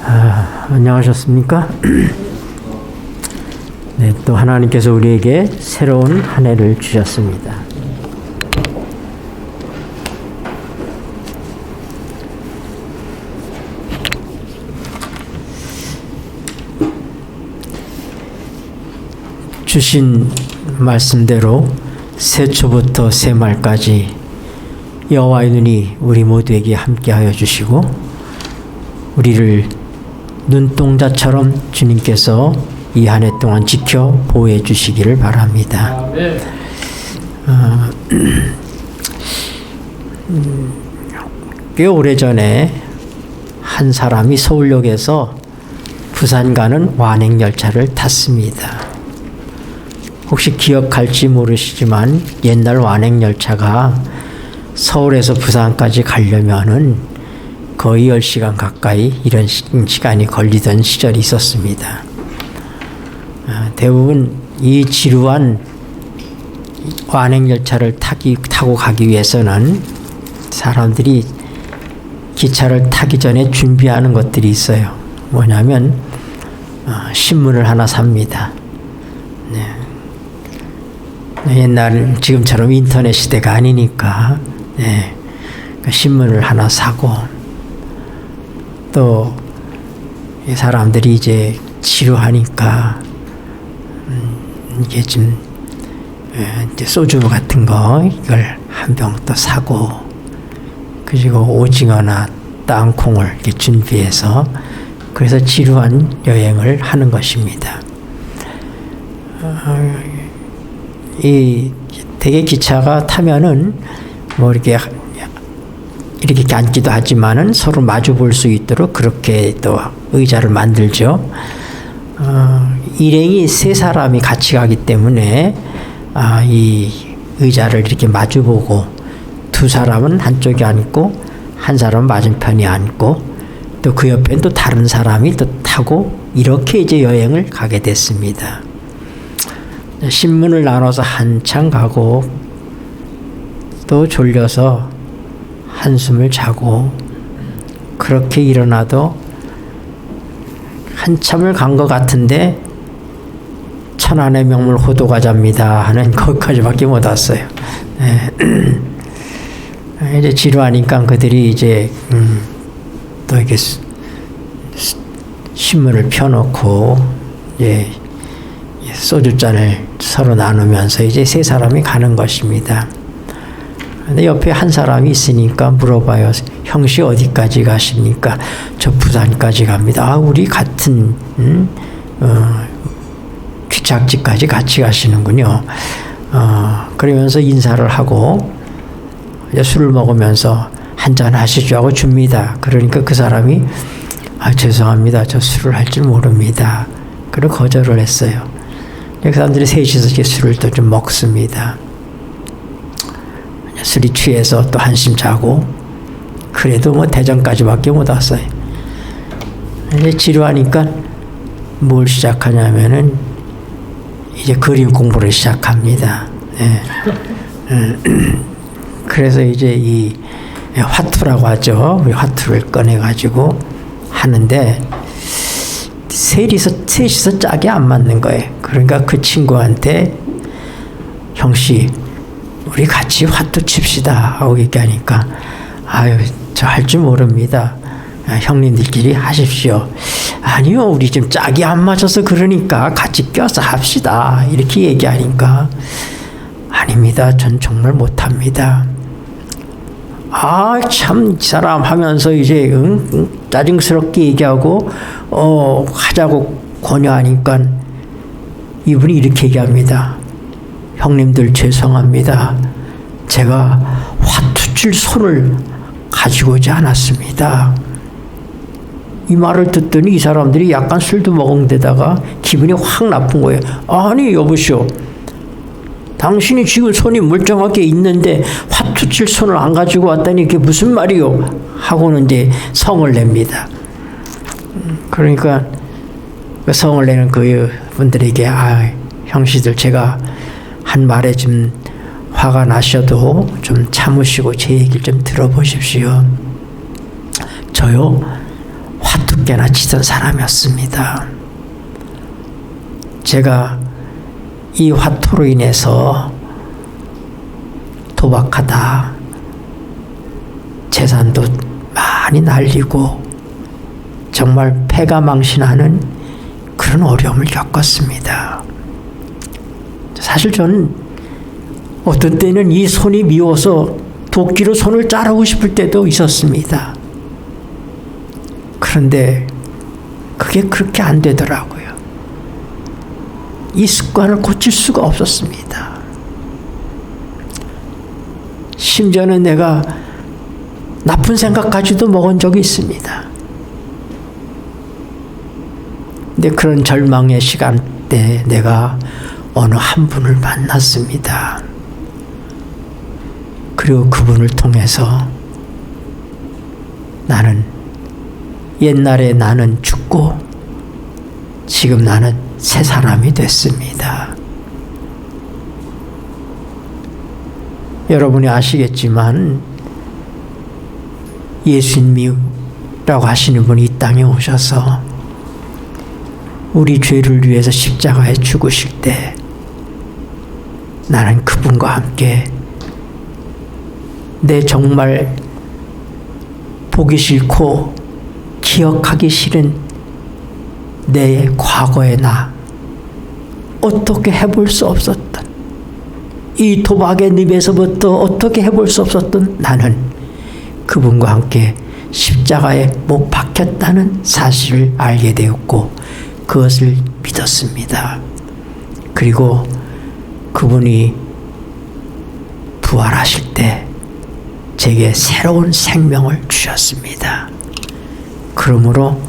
안녕하셨습니까? 네, 또 하나님께서 우리에게 새로운 한 해를 주셨습니다. 주신 말씀대로 새초부터 새말까지 여호와의 눈이 우리 모두에게 함께하여 주시고 우리를 눈동자처럼 주님께서 이 한 해 동안 지켜 보호해 주시기를 바랍니다. 꽤 오래전에 한 사람이 서울역에서 부산 가는 완행열차를 탔습니다. 혹시 기억할지 모르시지만 옛날 완행열차가 서울에서 부산까지 가려면은 거의 10시간 가까이 이런 시간이 걸리던 시절이 있었습니다. 대부분 이 지루한 완행열차를 타고 가기 위해서는 사람들이 기차를 타기 전에 준비하는 것들이 있어요. 뭐냐면 신문을 하나 삽니다. 옛날 지금처럼 인터넷 시대가 아니니까 신문을 하나 사고 또 사람들이 이제 지루하니까 이게 좀 이제 소주 같은 거 이걸 한 병 또 사고 그리고 오징어나 땅콩을 이렇게 준비해서 그래서 지루한 여행을 하는 것입니다. 이 대개 기차가 타면은 뭐 이렇게 앉기도 하지만은 서로 마주 볼 수 있도록 그렇게 또 의자를 만들죠. 일행이 3사람이 같이 가기 때문에 이 의자를 이렇게 마주 보고 2사람은 한쪽에 앉고 한 사람은 맞은편에 앉고 또 그 옆에는 또 다른 사람이 또 타고 이렇게 이제 여행을 가게 됐습니다. 신문을 나눠서 한참 가고 또 졸려서 한숨을 자고 그렇게 일어나도 한참을 간 것 같은데 천안의 명물 호도과자입니다 하는 거기까지밖에 못 왔어요. 이제 지루하니까 그들이 이제 또 이렇게 신문을 펴놓고 이제 소주잔을 서로 나누면서 이제 3사람이 가는 것입니다. 근데 옆에 한 사람이 있으니까 물어봐요. 형씨 어디까지 가십니까? 저 부산까지 갑니다. 우리 같은 귀착지까지 같이 가시는군요. 그러면서 인사를 하고 이제 술을 먹으면서 한잔 하시죠 하고 줍니다. 그러니까 그 사람이 죄송합니다. 저 술을 할 줄 모릅니다. 그리고 거절을 했어요. 그 사람들이 셋이서 이렇게 술을 또 좀 먹습니다. 술이 취해서 또 한숨 자고 그래도 뭐 대전까지밖에 못 왔어요. 이제 지루하니까 뭘 시작하냐면은 이제 그림 공부를 시작합니다. 그래서 이제 이 화투라고 하죠. 화투를 꺼내가지고 하는데 셋이서 짝이 안 맞는 거예요. 그러니까 그 친구한테 형씨 우리 같이 화투 칩시다 하고 얘기하니까 저 할 줄 모릅니다. 형님들끼리 하십시오. 아니요 우리 지금 짝이 안 맞아서 그러니까 같이 껴서 합시다 이렇게 얘기하니까 아닙니다. 전 정말 못합니다. 참 이 사람 하면서 이제 짜증스럽게 얘기하고 하자고 권유하니까 이분이 이렇게 얘기합니다. 형님들 죄송합니다. 제가 화투칠 손을 가지고 오지 않았습니다. 이 말을 듣더니 이 사람들이 약간 술도 먹은 데다가 기분이 확 나쁜 거예요. 아니 여보시오. 당신이 지금 손이 멀쩡하게 있는데 화투칠 손을 안 가지고 왔다니 이게 무슨 말이요? 하고는 이제 성을 냅니다. 그러니까 성을 내는 그 분들에게 형씨들 제가 한 말에 좀 화가 나셔도 좀 참으시고 제 얘기를 좀 들어보십시오. 저요 화투깨나 치던 사람이었습니다. 제가 이 화투로 인해서 도박하다 재산도 많이 날리고 정말 패가망신하는 그런 어려움을 겪었습니다. 사실 저는 어떤 때는 이 손이 미워서 도끼로 손을 자르고 싶을 때도 있었습니다. 그런데 그게 그렇게 안 되더라고요. 이 습관을 고칠 수가 없었습니다. 심지어는 내가 나쁜 생각까지도 먹은 적이 있습니다. 근데 그런 절망의 시간대에 내가 어느 한 분을 만났습니다. 그리고 그분을 통해서 나는 옛날에 나는 죽고 지금 나는 새 사람이 됐습니다. 여러분이 아시겠지만 예수님이라고 하시는 분이 이 땅에 오셔서 우리 죄를 위해서 십자가에 죽으실 때 나는 그분과 함께 내 정말 보기 싫고 기억하기 싫은 내 과거의 나, 어떻게 해볼 수 없었던 이 도박의 늪에서부터 어떻게 해볼 수 없었던 나는 그분과 함께 십자가에 못 박혔다는 사실을 알게 되었고 그것을 믿었습니다. 그리고 그분이 부활하실 때 제게 새로운 생명을 주셨습니다. 그러므로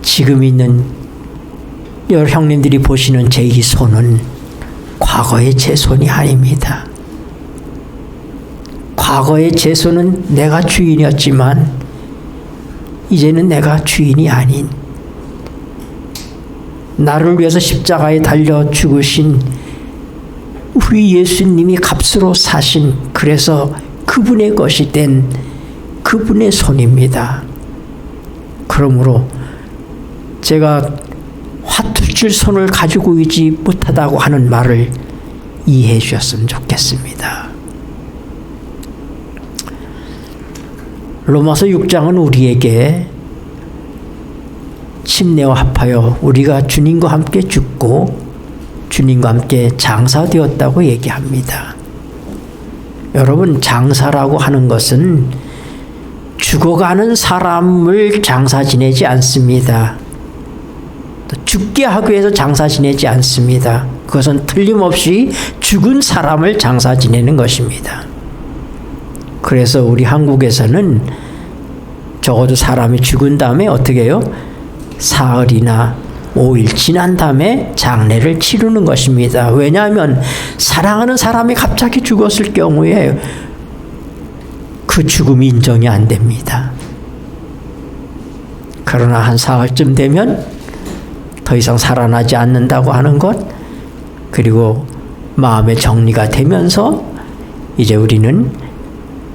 지금 있는 여러 형님들이 보시는 제 이 손은 과거의 제 손이 아닙니다. 과거의 제 손은 내가 주인이었지만 이제는 내가 주인이 아닌 나를 위해서 십자가에 달려 죽으신 우리 예수님이 값으로 사신, 그래서 그분의 것이 된 그분의 손입니다. 그러므로 제가 화투칠 손을 가지고 있지 못하다고 하는 말을 이해해 주셨으면 좋겠습니다. 로마서 6장은 우리에게 침례와 합하여 우리가 주님과 함께 죽고 주님과 함께 장사되었다고 얘기합니다. 여러분, 장사라고 하는 것은 죽어가는 사람을 장사 지내지 않습니다. 또 죽게 하기 위해서 장사 지내지 않습니다. 그것은 틀림없이 죽은 사람을 장사 지내는 것입니다. 그래서 우리 한국에서는 적어도 사람이 죽은 다음에 어떻게 해요? 사흘이나 5일 지난 다음에 장례를 치르는 것입니다. 왜냐하면 사랑하는 사람이 갑자기 죽었을 경우에 그 죽음이 인정이 안 됩니다. 그러나 한 사흘쯤 되면 더 이상 살아나지 않는다고 하는 것, 그리고 마음의 정리가 되면서 이제 우리는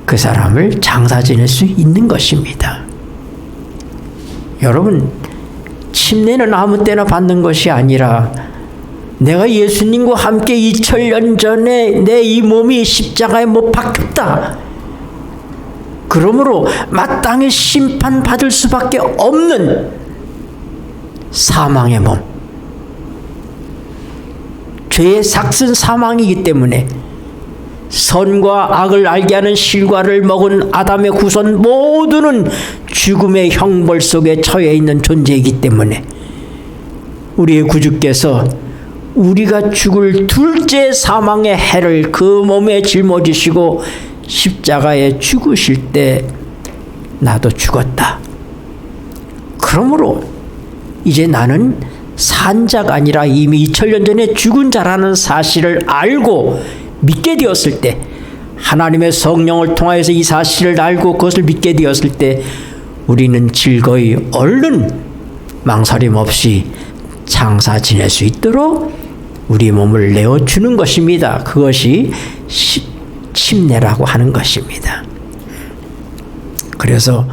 그 사람을 장사 지낼 수 있는 것입니다. 여러분, 침례는 아무 때나 받는 것이 아니라 내가 예수님과 함께 2000년 전에 내 이 몸이 십자가에 못 박혔다. 그러므로 마땅히 심판받을 수밖에 없는 사망의 몸, 죄의 삭슨 사망이기 때문에 선과 악을 알게 하는 실과를 먹은 아담의 후손 모두는 죽음의 형벌 속에 처해 있는 존재이기 때문에 우리의 구주께서 우리가 죽을 둘째 사망의 해를 그 몸에 짊어지시고 십자가에 죽으실 때 나도 죽었다. 그러므로 이제 나는 산 자가 아니라 이미 2000년 전에 죽은 자라는 사실을 알고 믿게 되었을 때, 하나님의 성령을 통하여서 이 사실을 알고 그것을 믿게 되었을 때 우리는 즐거이 얼른 망설임 없이 장사 지낼 수 있도록 우리 몸을 내어주는 것입니다. 그것이 침례라고 하는 것입니다. 그래서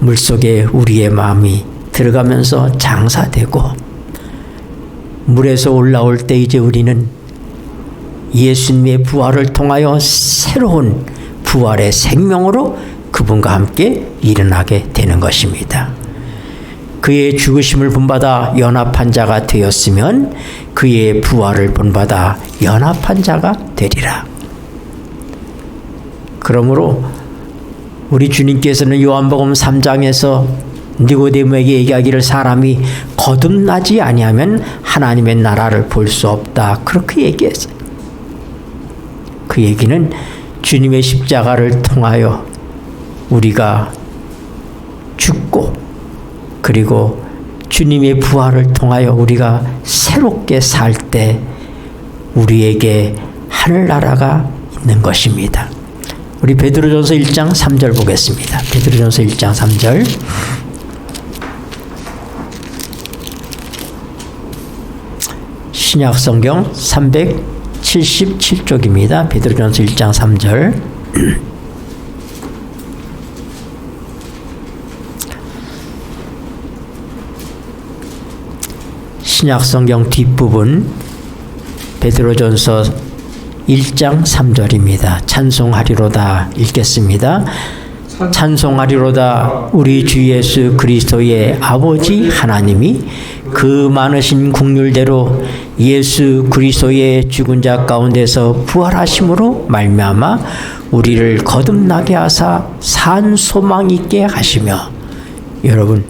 물속에 우리의 마음이 들어가면서 장사되고 물에서 올라올 때 이제 우리는 예수님의 부활을 통하여 새로운 부활의 생명으로 그분과 함께 일어나게 되는 것입니다. 그의 죽으심을 본받아 연합한 자가 되었으면 그의 부활을 본받아 연합한 자가 되리라. 그러므로 우리 주님께서는 요한복음 3장에서 니고데모에게 얘기하기를 사람이 거듭나지 아니하면 하나님의 나라를 볼 수 없다. 그렇게 얘기했어요. 그 얘기는 주님의 십자가를 통하여 우리가 죽고 그리고 주님의 부활을 통하여 우리가 새롭게 살 때 우리에게 하늘나라가 있는 것입니다. 우리 베드로전서 1장 3절 보겠습니다. 베드로전서 1장 3절. 신약성경 377쪽입니다. 베드로전서 1장 3절. 신약성경 뒷부분 베드로전서 1장 3절입니다. 찬송하리로다 읽겠습니다. 찬송하리로다 우리 주 예수 그리스도의 아버지 하나님이 그 많으신 긍휼대로 예수 그리스도의 죽은 자 가운데서 부활하심으로 말미암아 우리를 거듭나게 하사 산 소망 있게 하시며. 여러분,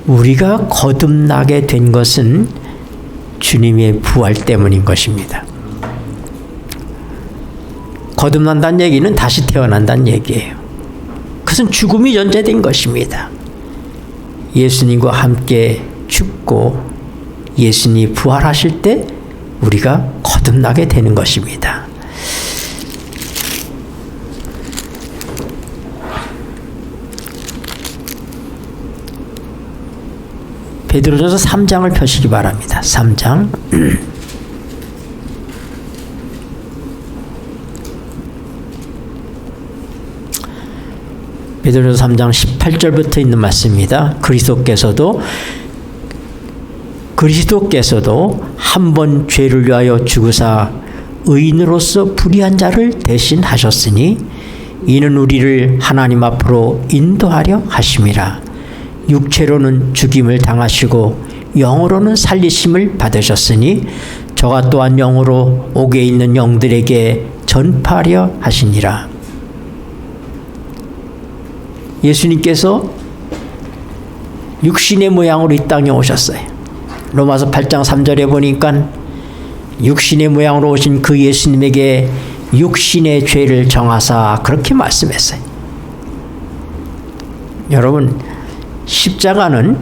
우리가 거듭나게 된 것은 주님의 부활 때문인 것입니다. 거듭난다는 얘기는 다시 태어난다는 얘기예요. 그것은 죽음이 연재된 것입니다. 예수님과 함께 죽고 예수님이 부활하실 때 우리가 거듭나게 되는 것입니다. 베드로전서 3장을 펴시기 바랍니다. 3장. 베드로전서 3장 18절부터 있는 말씀입니다. 그리스도께서도 한 번 죄를 위하여 죽으사 의인으로서 불의한 자를 대신하셨으니 이는 우리를 하나님 앞으로 인도하려 하심이라. 육체로는 죽임을 당하시고 영으로는 살리심을 받으셨으니 저가 또한 영으로 옥에 있는 영들에게 전파하려 하시니라. 예수님께서 육신의 모양으로 이 땅에 오셨어요. 로마서 8장 3절에 보니까 육신의 모양으로 오신 그 예수님에게 육신의 죄를 정하사 그렇게 말씀했어요. 여러분, 십자가는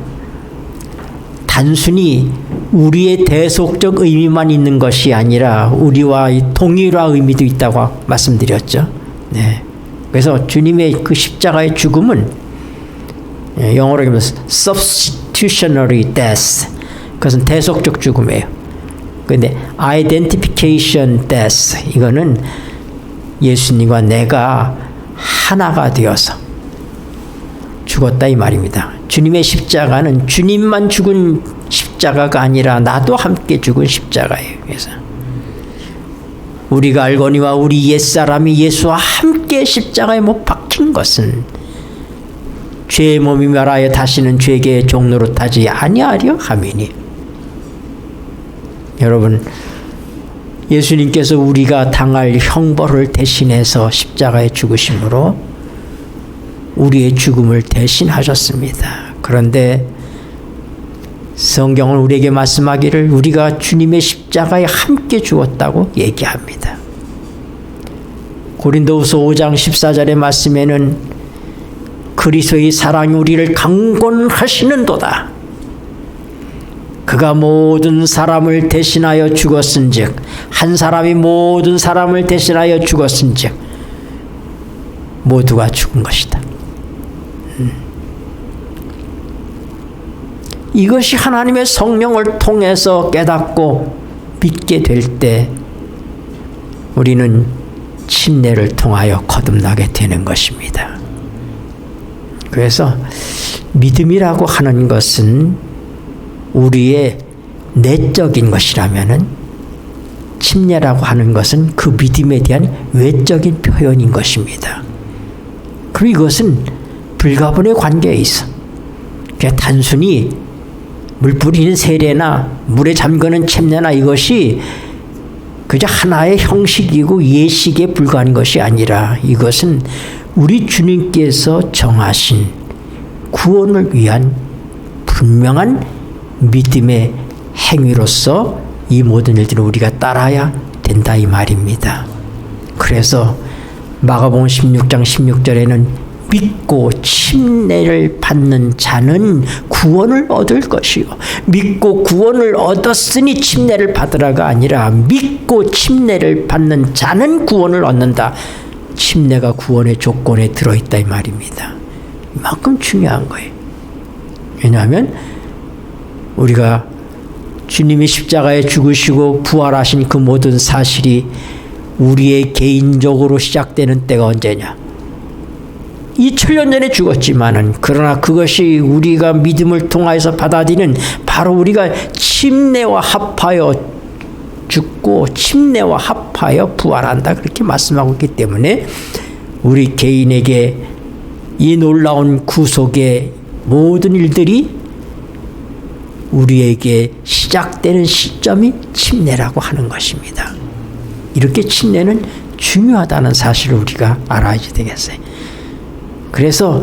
단순히 우리의 대속적 의미만 있는 것이 아니라 우리와 동일화 의미도 있다고 말씀드렸죠. 네. 그래서 주님의 그 십자가의 죽음은 영어로 하면 substitutionary death. 그것은 대속적 죽음이에요. 그런데 identification death, 이거는 예수님과 내가 하나가 되어서 죽었다 이 말입니다. 주님의 십자가는 주님만 죽은 십자가가 아니라 나도 함께 죽은 십자가예요. 그래서 우리가 알거니와 우리 옛사람이 예수와 함께 십자가에 못 박힌 것은 죄의 몸이 멸하여 다시는 죄의 종로로 타지 아니하려 함이니. 여러분, 예수님께서 우리가 당할 형벌을 대신해서 십자가에 죽으심으로 우리의 죽음을 대신하셨습니다. 그런데 성경은 우리에게 말씀하기를 우리가 주님의 십자가에 함께 죽었다고 얘기합니다. 고린도후서 5장 14절의 말씀에는 그리스도의 사랑이 우리를 강권하시는도다. 그가 모든 사람을 대신하여 죽었은즉, 한 사람이 모든 사람을 대신하여 죽었은즉 모두가 죽은 것이다. 이것이 하나님의 성령을 통해서 깨닫고 믿게 될 때 우리는 침례를 통하여 거듭나게 되는 것입니다. 그래서 믿음이라고 하는 것은 우리의 내적인 것이라면은 침례라고 하는 것은 그 믿음에 대한 외적인 표현인 것입니다. 그리고 이것은 불가분의 관계에 있어. 그냥 단순히 물 뿌리는 세례나 물에 잠그는 침례나 이것이 그저 하나의 형식이고 예식에 불과한 것이 아니라 이것은 우리 주님께서 정하신 구원을 위한 분명한 믿음의 행위로서 이 모든 일들을 우리가 따라야 된다 이 말입니다. 그래서 마가복음 16장 16절에는 믿고 침례를 받는 자는 구원을 얻을 것이요. 믿고 구원을 얻었으니 침례를 받으라가 아니라 믿고 침례를 받는 자는 구원을 얻는다. 침례가 구원의 조건에 들어있다 이 말입니다. 이만큼 중요한 거예요. 왜냐하면 우리가 주님이 십자가에 죽으시고 부활하신 그 모든 사실이 우리의 개인적으로 시작되는 때가 언제냐? 2000년 전에 죽었지만은 그러나 그것이 우리가 믿음을 통하여서 받아들이는 바로 우리가 침례와 합하여 죽고 침례와 합하여 부활한다 그렇게 말씀하고 있기 때문에 우리 개인에게 이 놀라운 구속의 모든 일들이 우리에게 시작되는 시점이 침례라고 하는 것입니다. 이렇게 침례는 중요하다는 사실을 우리가 알아야 되겠어요. 그래서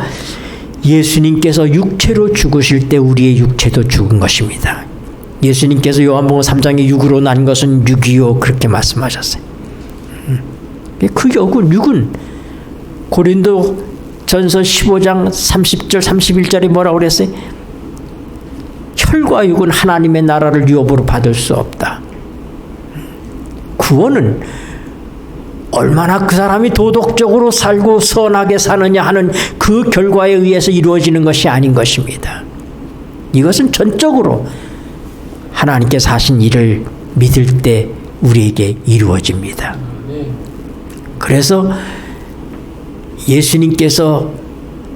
예수님께서 육체로 죽으실 때 우리의 육체도 죽은 것입니다. 예수님께서 요한복음 3장에 육으로 난 것은 육이요 그렇게 말씀하셨어요. 그 육은 고린도 전서 15장 30절 31절에 뭐라고 그랬어요? 혈과 육은 하나님의 나라를 유업으로 받을 수 없다. 구원은 얼마나 그 사람이 도덕적으로 살고 선하게 사느냐 하는 그 결과에 의해서 이루어지는 것이 아닌 것입니다. 이것은 전적으로 하나님께서 하신 일을 믿을 때 우리에게 이루어집니다. 그래서 예수님께서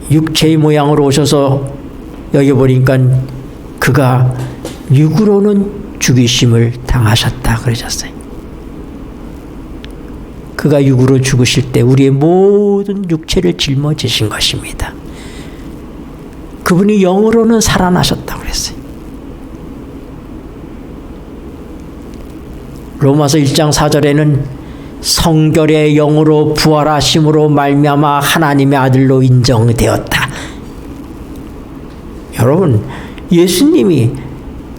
육체의 모양으로 오셔서 여기 보니까 그가 육으로는 죽이심을 당하셨다 그러셨어요. 그가 육으로 죽으실 때 우리의 모든 육체를 짊어지신 것입니다. 그분이 영으로는 살아나셨다고 그랬어요. 로마서 1장 4절에는 성결의 영으로 부활하심으로 말미암아 하나님의 아들로 인정되었다. 여러분, 예수님이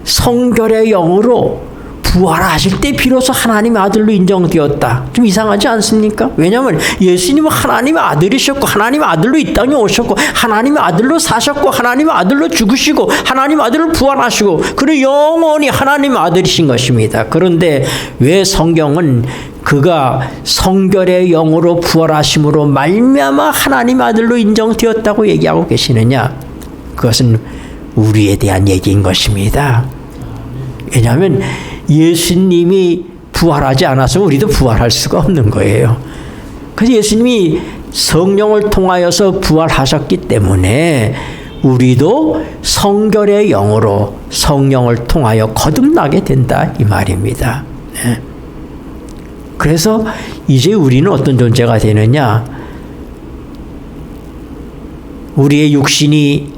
성결의 영으로 부활하실 때 비로소 하나님의 아들로 인정되었다. 좀 이상하지 않습니까? 왜냐하면 예수님은 하나님의 아들이셨고 하나님의 아들로 이 땅에 오셨고 하나님의 아들로 사셨고 하나님의 아들로 죽으시고 하나님의 아들로 부활하시고 그리고 영원히 하나님의 아들이신 것입니다. 그런데 왜 성경은 그가 성결의 영으로 부활하심으로 말미암아 하나님의 아들로 인정되었다고 얘기하고 계시느냐? 그것은 우리에 대한 얘기인 것입니다. 왜냐하면 예수님이 부활하지 않아서 우리도 부활할 수가 없는 거예요. 그래서 예수님이 성령을 통하여서 부활하셨기 때문에 우리도 성결의 영으로 성령을 통하여 거듭나게 된다 이 말입니다. 네. 그래서 이제 우리는 어떤 존재가 되느냐? 우리의 육신이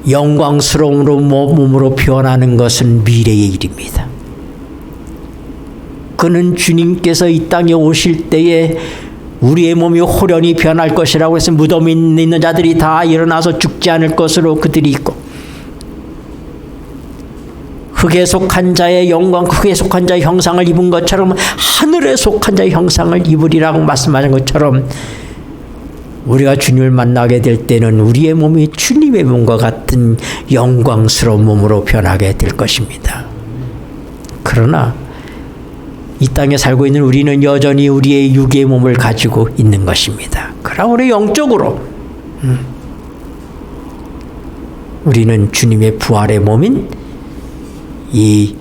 영광스러운 몸으로 변하는 것은 미래의 일입니다. 그는 주님께서 이 땅에 오실 때에 우리의 몸이 호련히 변할 것이라고 해서 무덤에 있는 자들이 다 일어나서 죽지 않을 것으로 그들이 있고 흙에 속한 자의 영광, 흙에 속한 자의 형상을 입은 것처럼 하늘에 속한 자의 형상을 입으리라고 말씀하신 것처럼 우리가 주님을 만나게 될 때는 우리의 몸이 주님의 몸과 같은 영광스러운 몸으로 변하게 될 것입니다. 그러나 이 땅에 살고 있는 우리는 여전히 우리의 육의 몸을 가지고 있는 것입니다. 그러나 우리 영적으로 우리는 주님의 부활의 몸인 이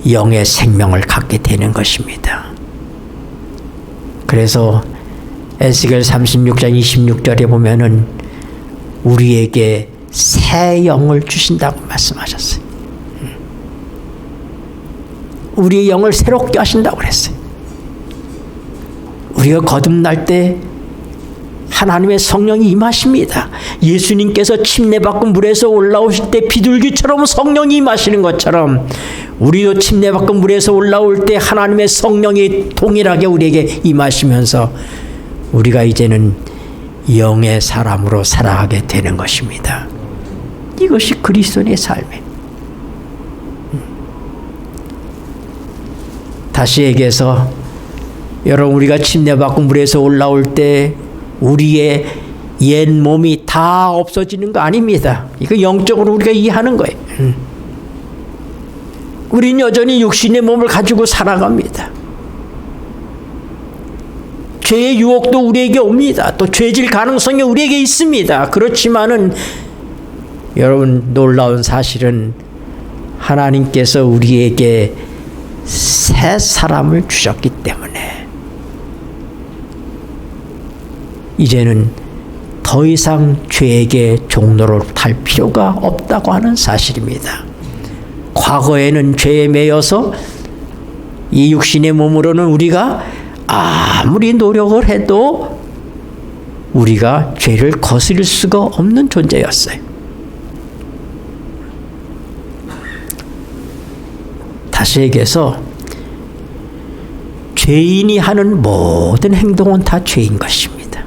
영의 생명을 갖게 되는 것입니다. 그래서 에스겔 36장 26절에 보면은 우리에게 새 영을 주신다고 말씀하셨어요. 우리의 영을 새롭게 하신다고 그랬어요. 우리가 거듭날 때 하나님의 성령이 임하십니다. 예수님께서 침례받고 물에서 올라오실 때 비둘기처럼 성령이 임하시는 것처럼 우리도 침례받고 물에서 올라올 때 하나님의 성령이 동일하게 우리에게 임하시면서 우리가 이제는 영의 사람으로 살아가게 되는 것입니다. 이것이 그리스도인의 삶이에요. 다시 얘기해서 여러분, 우리가 침례받고 물에서 올라올 때 우리의 옛 몸이 다 없어지는 거 아닙니다. 이거 영적으로 우리가 이해하는 거예요. 우리는 여전히 육신의 몸을 가지고 살아갑니다. 죄의 유혹도 우리에게 옵니다. 또 죄질 가능성이 우리에게 있습니다. 그렇지만은 여러분, 놀라운 사실은 하나님께서 우리에게 새 사람을 주셨기 때문에 이제는 더 이상 죄에게 종로를 탈 필요가 없다고 하는 사실입니다. 과거에는 죄에 매여서 이 육신의 몸으로는 우리가 아무리 노력을 해도 우리가 죄를 거스릴 수가 없는 존재였어요. 다시 얘기해서 죄인이 하는 모든 행동은 다 죄인 것입니다.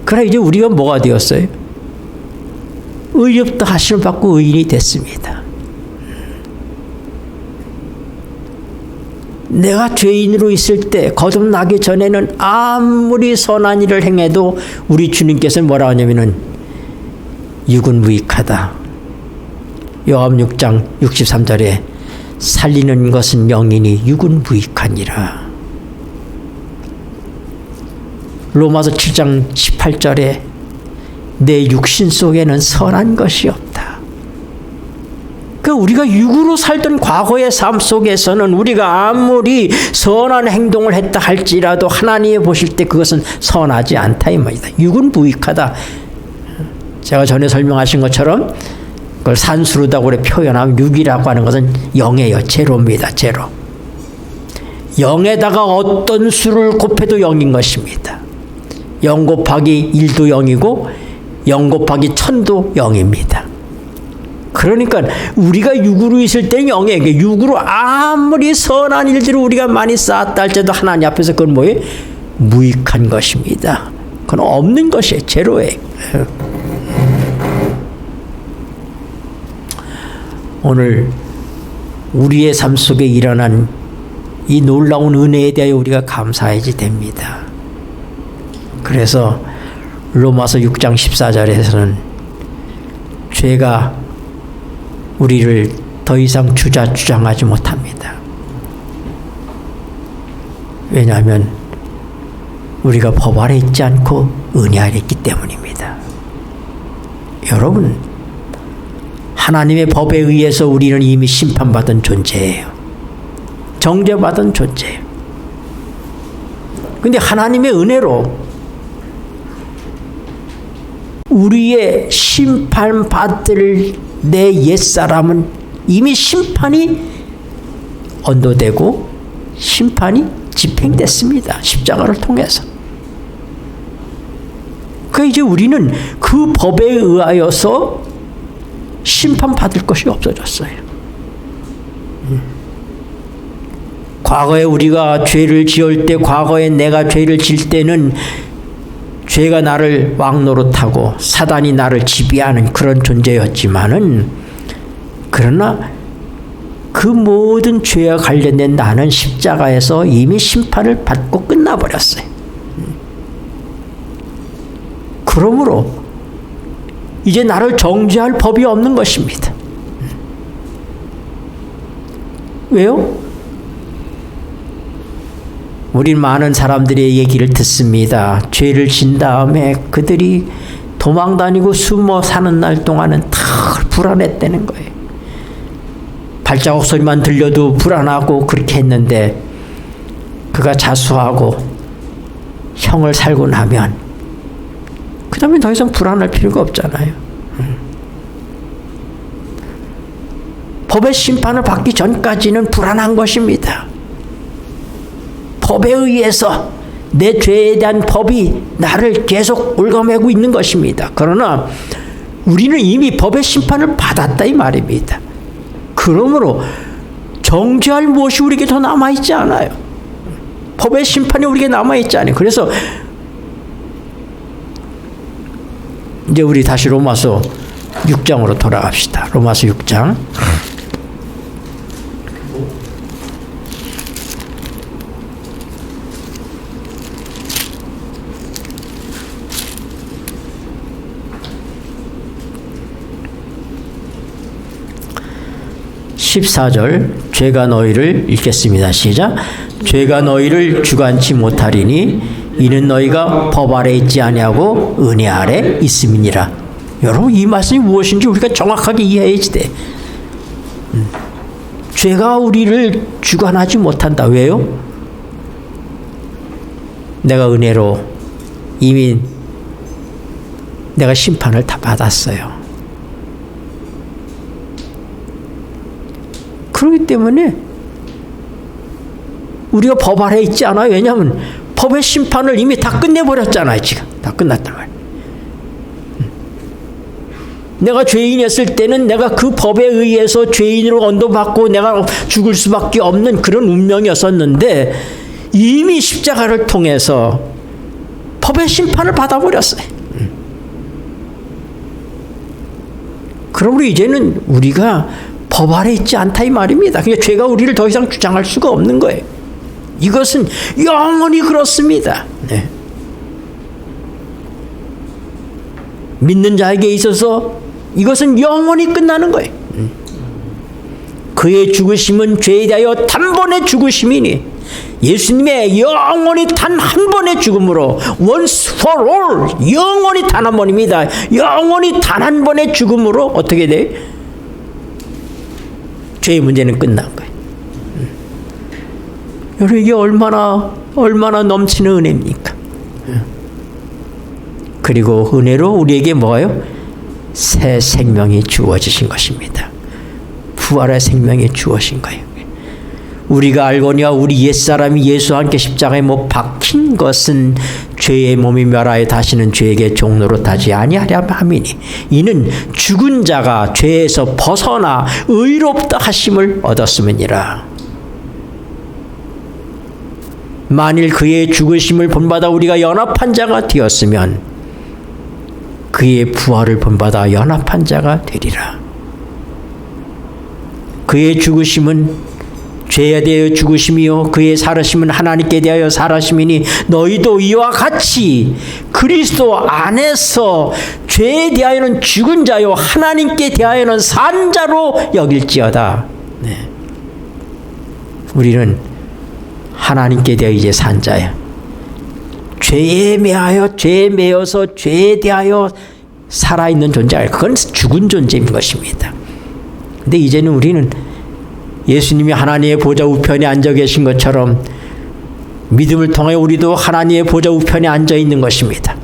그러나 이제 우리가 뭐가 되었어요? 의롭다 하심을 받고 의인이 됐습니다. 내가 죄인으로 있을 때 거듭나기 전에는 아무리 선한 일을 행해도 우리 주님께서는 뭐라 하냐면은 육은 무익하다. 요한 6장 63절에 살리는 것은 영이니 육은 무익하니라. 로마서 7장 18절에 내 육신 속에는 선한 것이 없다. 그러니까 우리가 육으로 살던 과거의 삶 속에서는 우리가 아무리 선한 행동을 했다 할지라도 하나님이 보실 때 그것은 선하지 않다 이 말이다. 육은 무익하다. 제가 전에 설명하신 것처럼 그걸 산수르다고 표현하면 육이라고 하는 것은 영이에요. 제로입니다. 제로. 영에다가 어떤 수를 곱해도 영인 것입니다. 0 곱하기 1도 0이고 0 곱하기 1000도 0입니다. 그러니까 우리가 육으로 있을 때는 영이에요. 육으로 아무리 선한 일들을 우리가 많이 쌓았다 할지라도 하나님 앞에서 그건 뭐예요? 무익한 것입니다. 그건 없는 것이에요. 제로예요. 오늘 우리의 삶 속에 일어난 이 놀라운 은혜에 대하여 우리가 감사해야지 됩니다. 그래서 로마서 6장 14절에서는 죄가 우리를 더 이상 주장하지 못합니다. 왜냐하면 우리가 법 아래 있지 않고 은혜 아래 있기 때문입니다. 여러분, 하나님의 법에 의해서 우리는 이미 심판받은 존재예요. 정죄받은 존재예요. 근데 하나님의 은혜로 우리의 심판받을 내 옛사람은 이미 심판이 언도되고 심판이 집행됐습니다. 십자가를 통해서. 그러니까 이제 우리는 그 법에 의하여서 심판받을 것이 없어졌어요. 과거에 우리가 죄를 지을 때, 과거에 내가 죄를 질 때는 죄가 나를 왕노릇하고 사단이 나를 지배하는 그런 존재였지만은, 그러나 그 모든 죄와 관련된 나는 십자가에서 이미 심판을 받고 끝나버렸어요. 그러므로 이제 나를 정죄할 법이 없는 것입니다. 왜요? 우린 많은 사람들의 얘기를 듣습니다. 죄를 진 다음에 그들이 도망다니고 숨어 사는 날 동안은 다 불안했다는 거예요. 발자국 소리만 들려도 불안하고 그렇게 했는데 그가 자수하고 형을 살고 나면 그 다음에 더 이상 불안할 필요가 없잖아요. 법의 심판을 받기 전까지는 불안한 것입니다. 법에 의해서 내 죄에 대한 법이 나를 계속 얽어매고 있는 것입니다. 그러나 우리는 이미 법의 심판을 받았다 이 말입니다. 그러므로 정죄할 무엇이 우리에게 더 남아있지 않아요. 법의 심판이 우리에게 남아있지 않아요. 그래서 이제 우리 다시 로마서 6장으로 돌아갑시다. 로마서 6장. 14절 죄가 너희를 읽겠습니다. 시작. 죄가 너희를 주관치 못하리니 이는 너희가 법 아래 있지 아니하고 은혜 아래 있음이니라. 여러분 이 말씀이 무엇인지 우리가 정확하게 이해해야지 돼. 죄가 우리를 주관하지 못한다. 왜요? 내가 은혜로 이미 내가 심판을 다 받았어요. 그렇기 때문에 우리가 법 아래 있지 않아요. 왜냐하면 법의 심판을 이미 다 끝내버렸잖아요. 지금 다 끝났단 말이에요. 내가 죄인이었을 때는 내가 그 법에 의해서 죄인으로 언도받고 내가 죽을 수밖에 없는 그런 운명이었었는데 이미 십자가를 통해서 법의 심판을 받아버렸어요. 그러므로 이제는 우리가 법 아래 있지 않다 이 말입니다. 그러니까 죄가 우리를 더 이상 주장할 수가 없는 거예요. 이것은 영원히 그렇습니다. 네. 믿는 자에게 있어서 이것은 영원히 끝나는 거예요. 그의 죽으심은 죄에 대하여 단번에 죽으심이니 예수님의 영원히 단 한 번의 죽음으로 once for all 영원히 단 한 번입니다. 영원히 단 한 번의 죽음으로 어떻게 돼요? 죄의 문제는 끝난 거예요. 여러분 이게 얼마나 넘치는 은혜입니까? 그리고 은혜로 우리에게 뭐예요? 새 생명이 주어지신 것입니다. 부활의 생명이 주어진 거예요. 우리가 알거니와 우리 옛사람이 예수와 함께 십자가에 못 박힌 것은 죄의 몸이 멸하여 다시는 죄에게 종노릇 하지 아니하려 함이니 이는 죽은 자가 죄에서 벗어나 의롭다 하심을 얻었음이니라. 만일 그의 죽으심을 본받아 우리가 연합한 자가 되었으면 그의 부활을 본받아 연합한 자가 되리라. 그의 죽으심은 죄에 대하여 죽으심이요 그의 살으심은 하나님께 대하여 살으심이니 너희도 이와 같이 그리스도 안에서 죄에 대하여는 죽은 자요 하나님께 대하여는 산 자로 여길지어다. 네. 우리는 하나님께 대하여 이제 산 자야. 죄에 매여서 죄에 대하여 살아있는 존재가 그건 죽은 존재인 것입니다. 근데 이제는 우리는 예수님이 하나님의 보좌 우편에 앉아 계신 것처럼 믿음을 통해 우리도 하나님의 보좌 우편에 앉아 있는 것입니다.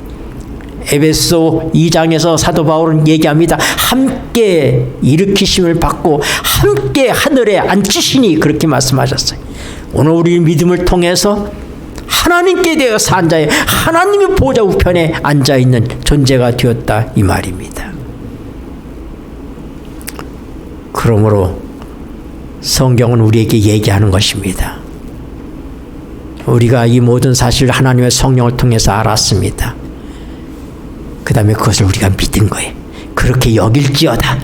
에베소 2장에서 사도 바울은 얘기합니다. 함께 일으키심을 받고 함께 하늘에 앉히시니 그렇게 말씀하셨어요. 오늘 우리 믿음을 통해서 하나님께 대하여 산 자의 하나님의 보좌 우편에 앉아 있는 존재가 되었다 이 말입니다. 그러므로 성경은 우리에게 얘기하는 것입니다. 우리가 이 모든 사실을 하나님의 성령을 통해서 알았습니다. 그 다음에 그것을 우리가 믿은 거예요. 그렇게 여길지어다.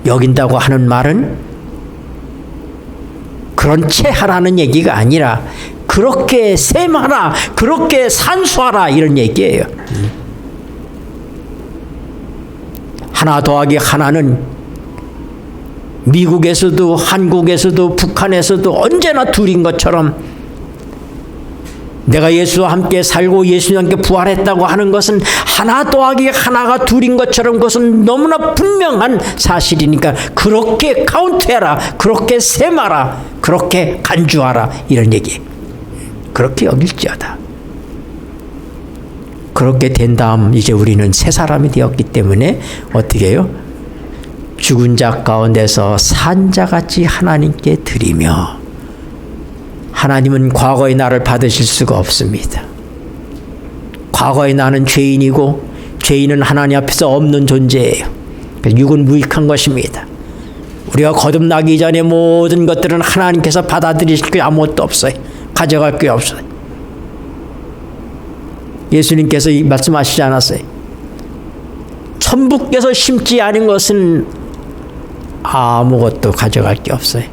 여긴다고 하는 말은 그런 채 하라는 얘기가 아니라 그렇게 셈하라, 그렇게 산수하라 이런 얘기예요. 하나 더하기 하나는 미국에서도 한국에서도 북한에서도 언제나 둘인 것처럼 내가 예수와 함께 살고 예수와 함께 부활했다고 하는 것은 하나 더하기 하나가 둘인 것처럼 그것은 너무나 분명한 사실이니까 그렇게 카운트해라, 그렇게 셈하라, 그렇게 간주하라 이런 얘기. 그렇게 여길지어다. 그렇게 된 다음 이제 우리는 새 사람이 되었기 때문에 어떻게 해요? 죽은 자 가운데서 산 자같이 하나님께 드리며, 하나님은 과거의 나를 받으실 수가 없습니다. 과거의 나는 죄인이고 죄인은 하나님 앞에서 없는 존재예요. 육은 무익한 것입니다. 우리가 거듭나기 전에 모든 것들은 하나님께서 받아들이실 게 아무것도 없어요. 가져갈 게 없어요. 예수님께서 말씀하시지 않았어요? 천부께서 심지 않은 것은 아무것도 가져갈 게 없어요.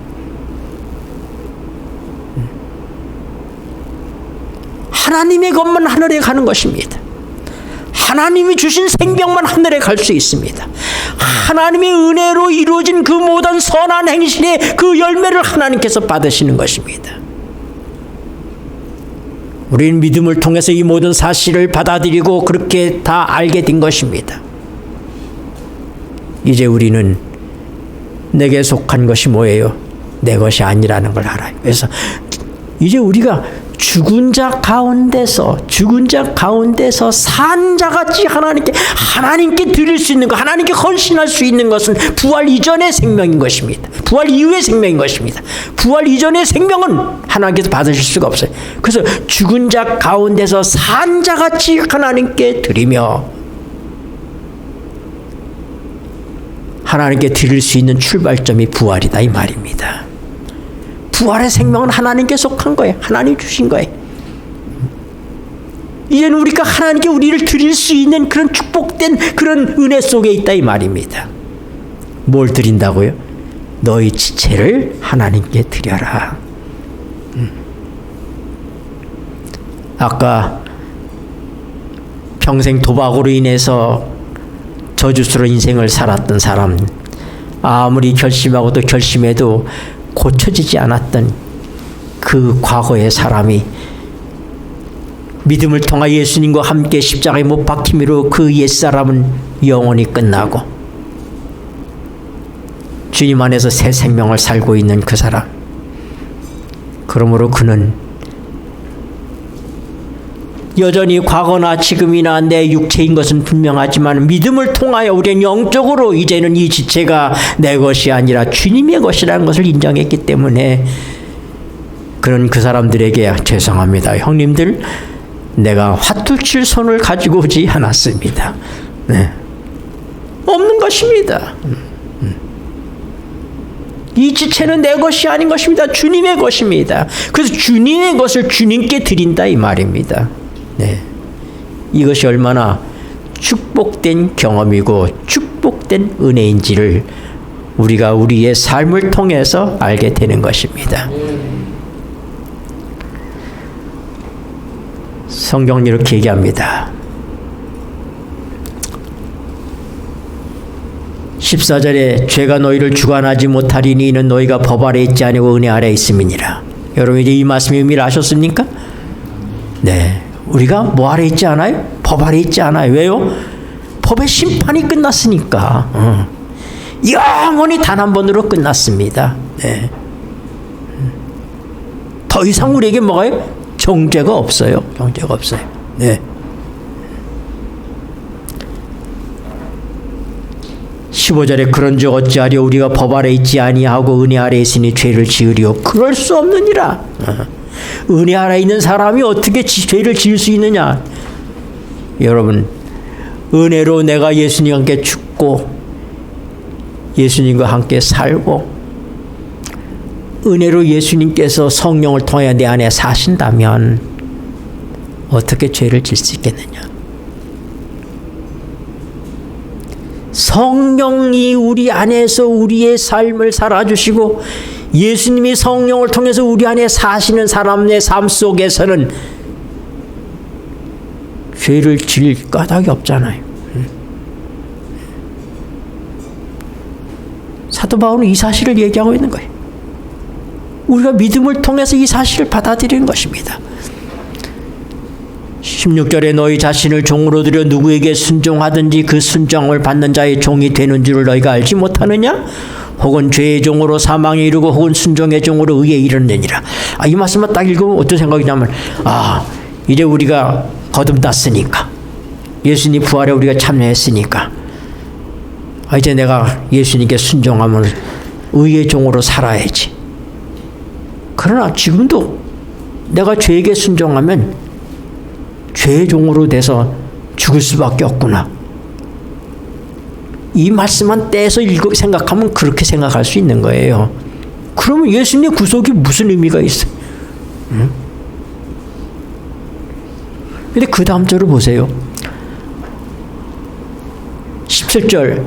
하나님의 것만 하늘에 가는 것입니다. 하나님이 주신 생명만 하늘에 갈 수 있습니다. 하나님의 은혜로 이루어진 그 모든 선한 행실의 그 열매를 하나님께서 받으시는 것입니다. 우리는 믿음을 통해서 이 모든 사실을 받아들이고 그렇게 다 알게 된 것입니다. 이제 우리는 내게 속한 것이 뭐예요? 내 것이 아니라는 걸 알아요. 그래서 이제 우리가 죽은 자 가운데서 산 자같이 하나님께 드릴 수 있는 것, 하나님께 헌신할 수 있는 것은 부활 이전의 생명인 것입니다. 부활 이후의 생명인 것입니다. 부활 이전의 생명은 하나님께서 받으실 수가 없어요. 그래서 죽은 자 가운데서 산 자같이 하나님께 드리며, 하나님께 드릴 수 있는 출발점이 부활이다 이 말입니다. 부활의 생명은 하나님께 속한 거예요. 하나님 주신 거예요. 이제는 우리가 하나님께 우리를 드릴 수 있는 그런 축복된 그런 은혜 속에 있다 이 말입니다. 뭘 드린다고요? 너희 지체를 하나님께 드려라. 아까 평생 도박으로 인해서 저주스러운 인생을 살았던 사람, 아무리 결심하고도 결심해도 고쳐지지 않았던 그 과거의 사람이 믿음을 통하 예수님과 함께 십자가에 못 박힘으로 그 옛사람은 영원히 끝나고 주님 안에서 새 생명을 살고 있는 그 사람, 그러므로 그는 여전히 과거나 지금이나 내 육체인 것은 분명하지만 믿음을 통하여 우리는 영적으로 이제는 이 지체가 내 것이 아니라 주님의 것이라는 것을 인정했기 때문에 그는 그 사람들에게 죄송합니다. 형님들, 내가 화투칠 손을 가지고 오지 않았습니다. 네. 없는 것입니다. 이 지체는 내 것이 아닌 것입니다. 주님의 것입니다. 그래서 주님의 것을 주님께 드린다 이 말입니다. 네. 이것이 얼마나 축복된 경험이고 축복된 은혜인지를 우리가 우리의 삶을 통해서 알게 되는 것입니다. 성경은 이렇게 얘기합니다. 14절에 죄가 너희를 주관하지 못하리니 이는 너희가 법 아래 있지 아니고 은혜 아래 있음이니라. 여러분 이제 이 말씀의 의미를 아셨습니까? 네. 우리가 뭐 아래 있지 않아요? 법 아래 있지 않아요. 왜요? 법의 심판이 끝났으니까. 영원히 단 한 번으로 끝났습니다. 네. 더 이상 우리에게 뭐가요? 정죄가 없어요. 정죄가 없어요. 네. 15절에 그런즉 어찌하리요 우리가 법 아래 있지 아니하고 은혜 아래 있으니 죄를 지으리요. 그럴 수 없느니라. 은혜 아래 있는 사람이 어떻게 죄를 지을 수 있느냐? 여러분, 은혜로 내가 예수님과 함께 죽고 예수님과 함께 살고 은혜로 예수님께서 성령을 통해 내 안에 사신다면 어떻게 죄를 질 수 있겠느냐? 성령이 우리 안에서 우리의 삶을 살아주시고 예수님이 성령을 통해서 우리 안에 사시는 사람의 삶 속에서는 죄를 지을 까닭이 없잖아요. 사도 바울은 이 사실을 얘기하고 있는 거예요. 우리가 믿음을 통해서 이 사실을 받아들이는 것입니다. 16절에 너희 자신을 종으로 들여 누구에게 순종하든지 그 순종을 받는 자의 종이 되는 줄을 너희가 알지 못하느냐? 혹은 죄의 종으로 사망에 이르고 혹은 순종의 종으로 의에 이르느니라. 이 말씀만 딱 읽으면 어떤 생각이냐면 이제 우리가 거듭났으니까 예수님 부활에 우리가 참여했으니까 이제 내가 예수님께 순종하면 의의 종으로 살아야지. 그러나 지금도 내가 죄에게 순종하면 죄의 종으로 돼서 죽을 수밖에 없구나. 이 말씀만 떼서 생각하면 그렇게 생각할 수 있는 거예요. 그러면 예수님의 구속이 무슨 의미가 있어요? 근데 그 다음 절을 보세요. 17절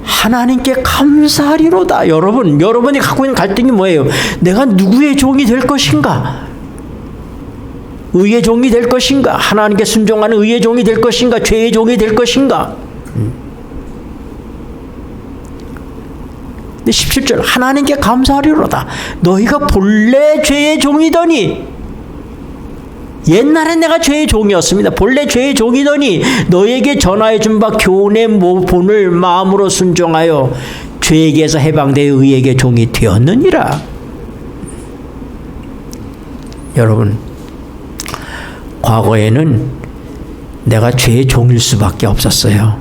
하나님께 감사하리로다. 여러분이 갖고 있는 갈등이 뭐예요? 내가 누구의 종이 될 것인가? 의의 종이 될 것인가? 하나님께 순종하는 의의 종이 될 것인가? 죄의 종이 될 것인가? 근데 17절 하나님께 감사하리로다. 너희가 본래 죄의 종이더니 옛날에 내가 죄의 종이었습니다. 본래 죄의 종이더니 너에게 전하여 준 바 교훈의 본을 마음으로 순종하여 죄에게서 해방되어 의에게 종이 되었느니라. 여러분, 과거에는 내가 죄의 종일 수밖에 없었어요.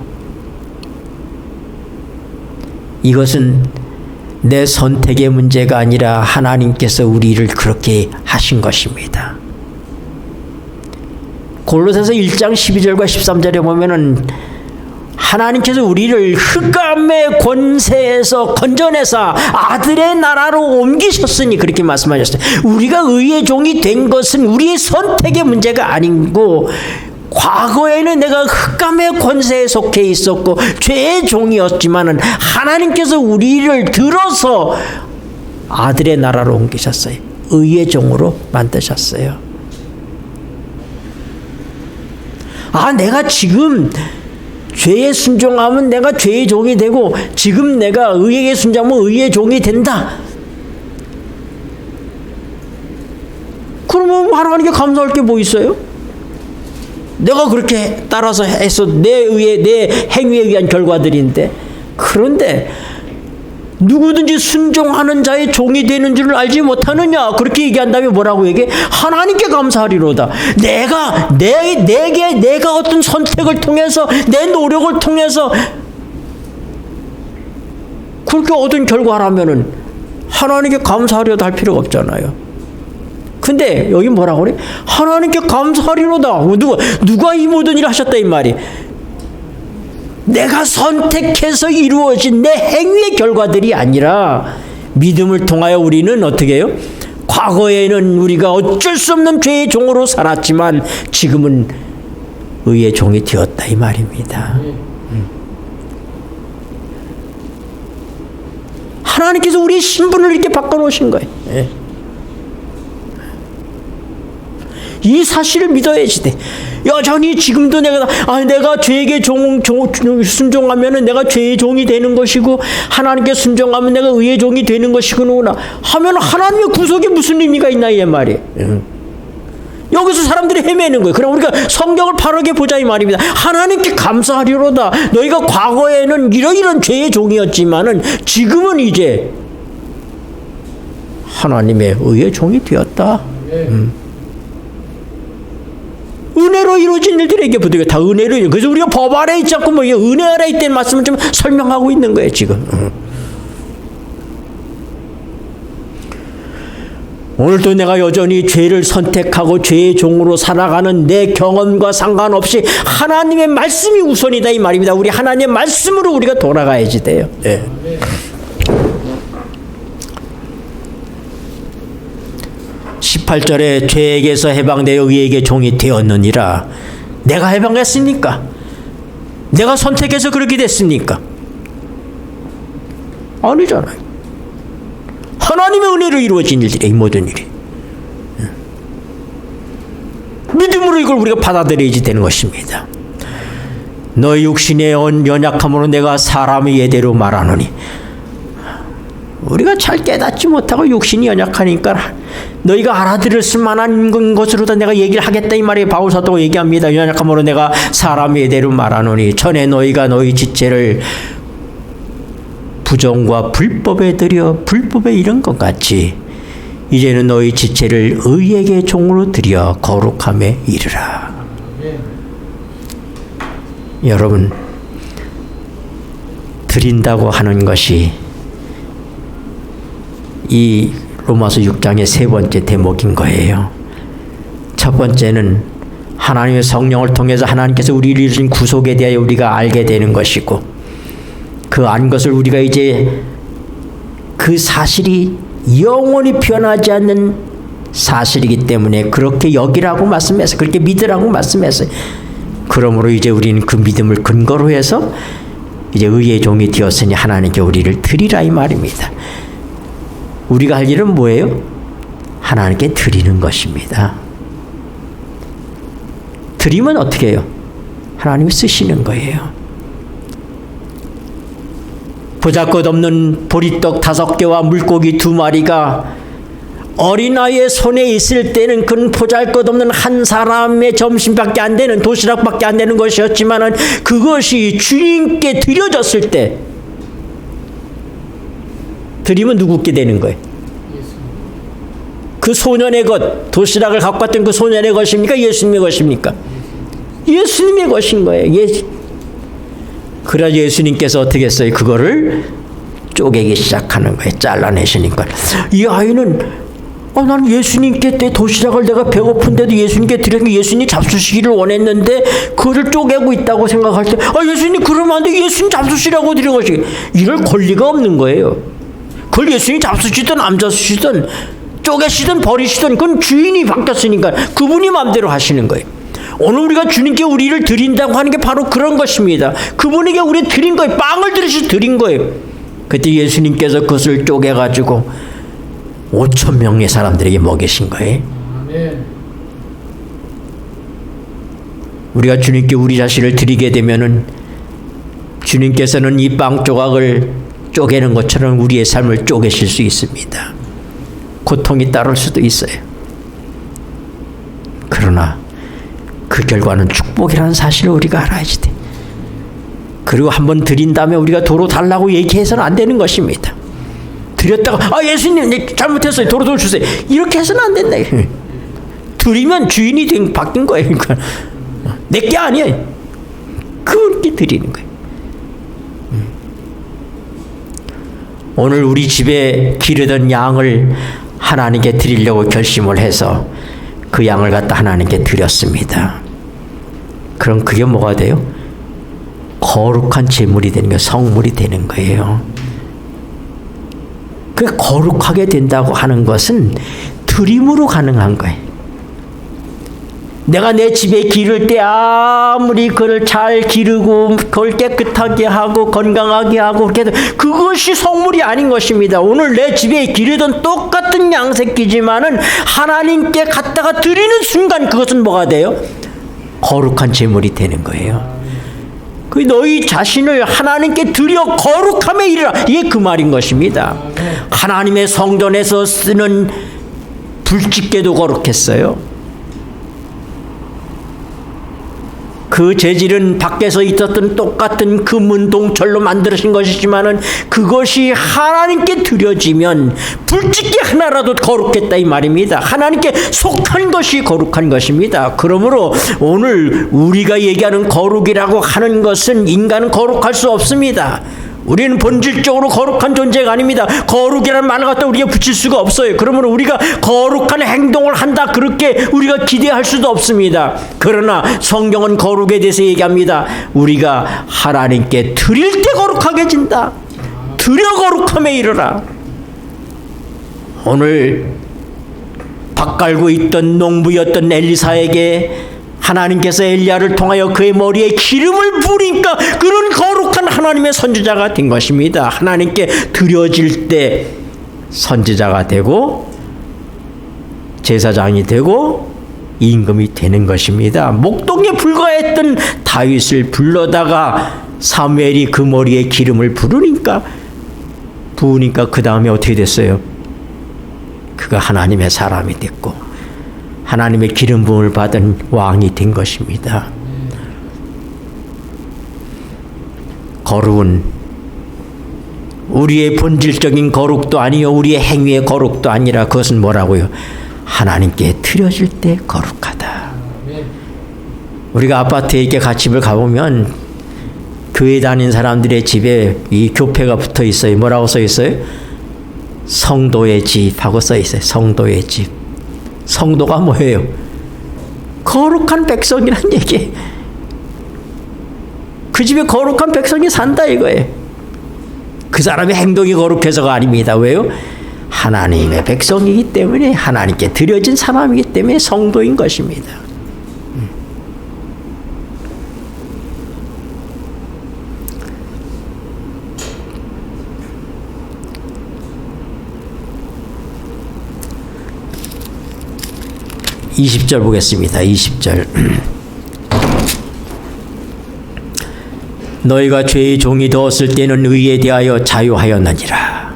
이것은 내 선택의 문제가 아니라 하나님께서 우리를 그렇게 하신 것입니다. 골로새서 1장 12절과 13절에 보면은 하나님께서 우리를 흑암의 권세에서 건져내사 아들의 나라로 옮기셨으니 그렇게 말씀하셨어요. 우리가 의의 종이 된 것은 우리의 선택의 문제가 아니고 과거에는 내가 흑암의 권세에 속해 있었고 죄의 종이었지만은 하나님께서 우리를 들어서 아들의 나라로 옮기셨어요. 의의 종으로 만드셨어요. 내가 지금 죄에 순종하면 내가 죄의 종이 되고 지금 내가 의에게 순종하면 의의 종이 된다. 그러면 하나님께 감사할 게 뭐 있어요? 내가 그렇게 따라서 해서 내 행위에 의한 결과들인데, 그런데 누구든지 순종하는 자의 종이 되는 줄을 알지 못하느냐? 그렇게 얘기한 다음에 뭐라고 얘기해? 하나님께 감사하리로다. 내가 어떤 선택을 통해서 내 노력을 통해서 그렇게 얻은 결과라면은 하나님께 감사하리로다 할 필요가 없잖아요. 근데 여기 뭐라고 그래? 하나님께 감사하리로다. 누가 이 모든 일을 하셨다 이 말이. 내가 선택해서 이루어진 내 행위의 결과들이 아니라 믿음을 통하여 우리는 어떻게 해요? 과거에는 우리가 어쩔 수 없는 죄의 종으로 살았지만 지금은 의의 종이 되었다 이 말입니다. 하나님께서 우리의 신분을 이렇게 바꿔놓으신 거예요. 이 사실을 믿어야지 돼. 여전히 지금도 내가 죄에게 순종하면은 내가 죄의 종이 되는 것이고 하나님께 순종하면 내가 의의 종이 되는 것이구나 하면 하나님의 구속이 무슨 의미가 있나 이 말이에요. 여기서 사람들이 헤매는 거예요. 그럼 우리가 성경을 바르게 보자 이 말입니다. 하나님께 감사하리로다. 너희가 과거에는 이런 죄의 종이었지만은 지금은 이제 하나님의 의의 종이 되었다. 은혜로 이루어진 일들에게 부득이 다 은혜로. 그래서 우리가 법 아래 있지 않고 은혜 아래 있다는 말씀을 좀 설명하고 있는 거예요 지금. 오늘도 내가 여전히 죄를 선택하고 죄의 종으로 살아가는 내 경험과 상관없이 하나님의 말씀이 우선이다 이 말입니다. 우리 하나님의 말씀으로 우리가 돌아가야지 돼요. 네. 18절에 죄에게서 해방되어 의에게 종이 되었느니라. 내가 해방했습니까? 내가 선택해서 그렇게 됐습니까? 아니잖아요. 하나님의 은혜로 이루어진 일들이에요. 이 모든 일이. 믿음으로 이걸 우리가 받아들여야지 되는 것입니다. 너희 육신의 연약함으로 내가 사람의 예대로 말하노니 우리가 잘 깨닫지 못하고 육신이 연약하니까 너희가 알아들을 만한 것으로다 내가 얘기를 하겠다 이 말이에요. 바울 사도가 얘기합니다. 연약함으로 내가 사람의 대로 말하노니 전에 너희가 너희 지체를 부정과 불법에 들여 불법에 이른 것 같이 이제는 너희 지체를 의에게 종으로 들여 거룩함에 이르라. 여러분, 드린다고 하는 것이 이 로마서 6장의 세 번째 대목인 거예요. 첫 번째는 하나님의 성령을 통해서 하나님께서 우리를 이루신 구속에 대하여 우리가 알게 되는 것이고, 그 안 것을 우리가 이제 그 사실이 영원히 변하지 않는 사실이기 때문에 그렇게 여기라고 말씀했어요. 그렇게 믿으라고 말씀했어요. 그러므로 이제 우리는 그 믿음을 근거로 해서 이제 의의 종이 되었으니 하나님께 우리를 드리라 이 말입니다. 우리가 할 일은 뭐예요? 하나님께 드리는 것입니다. 드리면 어떻게 해요? 하나님이 쓰시는 거예요. 보잘것없는 보리떡 5개와 물고기 2마리가 어린아이의 손에 있을 때는 그건 보잘것없는 한 사람의 점심밖에 안 되는, 도시락밖에 안 되는 것이었지만 그것이 주님께 드려졌을 때 드리면 누구께 되는 거예요? 그 소년의 것, 도시락을 갖고 왔던 그 소년의 것입니까? 예수님의 것입니까? 예수님의 것인 거예요. 그래야 예수님께서 어떻게 했어요? 그거를 쪼개기 시작하는 거예요. 잘라내시니까. 이 아이는 나는 예수님께 때 도시락을 내가 배고픈데도 예수님께 드렸는데 예수님 잡수시기를 원했는데 그거를 쪼개고 있다고 생각할 때 예수님 그러면 안 돼. 예수님 잡수시라고 드린 것이. 이럴 권리가 없는 거예요. 그걸 예수님 잡수시든 안 잡수시든 쪼개시든 버리시든 그건 주인이 바뀌었으니까 그분이 마음대로 하시는 거예요. 오늘 우리가 주님께 우리를 드린다고 하는 게 바로 그런 것입니다. 그분에게 우리 드린 거예요. 빵을 들으시 드린 거예요. 그때 예수님께서 그것을 쪼개가지고 5,000명의 사람들에게 먹이신 거예요. 우리가 주님께 우리 자신을 드리게 되면은 주님께서는 이 빵 조각을 쪼개는 것처럼 우리의 삶을 쪼개실 수 있습니다. 고통이 따를 수도 있어요. 그러나 그 결과는 축복이라는 사실을 우리가 알아야지 돼. 그리고 한번 드린 다음에 우리가 도로 달라고 얘기해서는 안 되는 것입니다. 드렸다가 예수님 잘못했어요. 도로 주세요. 이렇게 해서는 안 된다. 드리면 주인이 바뀐 거예요. 그러니까 내 게 아니에요. 그렇게 드리는 거예요. 오늘 우리 집에 기르던 양을 하나님께 드리려고 결심을 해서 그 양을 갖다 하나님께 드렸습니다. 그럼 그게 뭐가 돼요? 거룩한 제물이 되는 거예요. 성물이 되는 거예요. 그 거룩하게 된다고 하는 것은 드림으로 가능한 거예요. 내가 내 집에 기를 때 아무리 그걸 잘 기르고 그걸 깨끗하게 하고 건강하게 하고 그렇게 해도 그것이 성물이 아닌 것입니다. 오늘 내 집에 기르던 똑같은 양새끼지만은 하나님께 갖다가 드리는 순간 그것은 뭐가 돼요? 거룩한 제물이 되는 거예요. 그 너희 자신을 하나님께 드려 거룩함에 이르라. 이게 그 말인 것입니다. 하나님의 성전에서 쓰는 불집게도 거룩했어요. 그 재질은 밖에서 있었던 똑같은 금은 동철로 만들어진 것이지만은 그것이 하나님께 드려지면 불집게 하나라도 거룩했다 이 말입니다. 하나님께 속한 것이 거룩한 것입니다. 그러므로 오늘 우리가 얘기하는 거룩이라고 하는 것은 인간은 거룩할 수 없습니다. 우리는 본질적으로 거룩한 존재가 아닙니다. 거룩이라는 말을 갖다 우리가 붙일 수가 없어요. 그러므로 우리가 거룩한 행동을 한다 그렇게 우리가 기대할 수도 없습니다. 그러나 성경은 거룩에 대해서 얘기합니다. 우리가 하나님께 드릴 때 거룩하게진다. 드려 거룩함에 이르라. 오늘 밭 갈고 있던 농부였던 엘리사에게 하나님께서 엘리야를 통하여 그의 머리에 기름을 부으니까 그는 거룩한 하나님의 선지자가 된 것입니다. 하나님께 드려질 때 선지자가 되고 제사장이 되고 임금이 되는 것입니다. 목동에 불과했던 다윗을 불러다가 사무엘이 그 머리에 기름을 부으니까 부으니까 그 다음에 어떻게 됐어요? 그가 하나님의 사람이 됐고 하나님의 기름 부음을 받은 왕이 된 것입니다. 거룩은 우리의 본질적인 거룩도 아니요 우리의 행위의 거룩도 아니라 그것은 뭐라고요? 하나님께 드려질 때 거룩하다. 우리가 아파트에 이렇게 같이를 가보면 교회 다닌 사람들의 집에 이 교패가 붙어 있어요. 뭐라고 써 있어요? 성도의 집하고 써 있어요. 성도의 집. 성도가 뭐예요? 거룩한 백성이란 얘기예요. 그 집에 거룩한 백성이 산다 이거예요. 그 사람의 행동이 거룩해서가 아닙니다. 왜요? 하나님의 백성이기 때문에 하나님께 드려진 사람이기 때문에 성도인 것입니다. (20절) 보겠습니다. 20절. 너희가 죄의 종이 되었을 때는 의에 대하여 자유하였느니라.